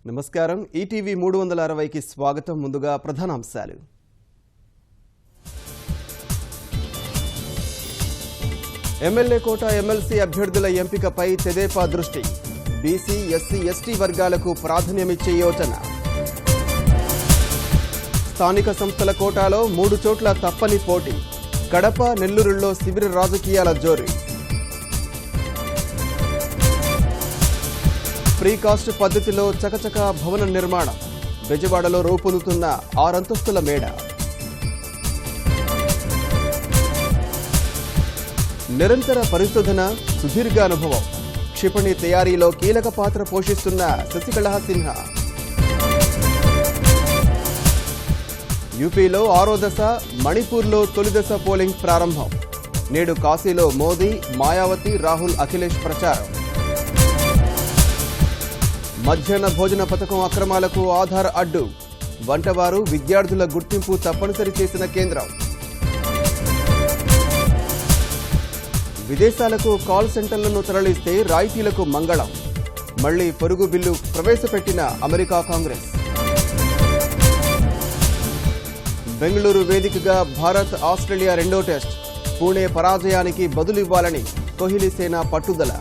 నమస్కారం ఈటీవీ 360కి స్వాగతం. ముందుగా ప్రధానాంశాలు. ఎమ్మెల్యే కోట ఎమ్మెల్సీ అభ్యర్థుల ఎంపికపై తెదేపా దృష్టి. బీసీ ఎస్సీ ఎస్టీ వర్గాలకు ప్రాధాన్యమిచ్చే యోచన. స్థానిక సంస్థల కోటాలో 3 చోట్ల తప్పని పోటీ. కడప నెల్లూరులో శిబిర రాజకీయాల జోరు. ప్రీకాస్ట్ పద్ధతిలో చకచక భవన నిర్మాణం. బెజవాడలో రూపొందుతున్న 6 అంతస్తుల మేడ. నిరంతర పరిశోధన, సుదీర్ఘ అనుభవం. క్షిపణి తయారీలో కీలక పాత్ర పోషిస్తున్న శశికళ సిన్హా. యూపీలో 6వ దశ, మణిపూర్లో తొలి దశ పోలింగ్ ప్రారంభం. నేడు కాశీలో మోదీ, మాయావతి, రాహుల్, అఖిలేష్ ప్రచారం. మధ్యాహ్న భోజన పథకం అక్రమాలకు ఆధార్ అడ్డు. వంటవారు, విద్యార్థుల గుర్తింపు తప్పనిసరి చేసిన కేంద్రం. విదేశాలకు కాల్ సెంటర్లను తరలిస్తే రాయితీలకు మంగళం. మళ్లీ పొరుగు బిల్లు ప్రవేశపెట్టిన అమెరికా కాంగ్రెస్. బెంగళూరు వేదికగా భారత్ ఆస్ట్రేలియా రెండో టెస్ట్. పుణె పరాజయానికి బదులివ్వాలని కోహ్లీ సేన పట్టుదల.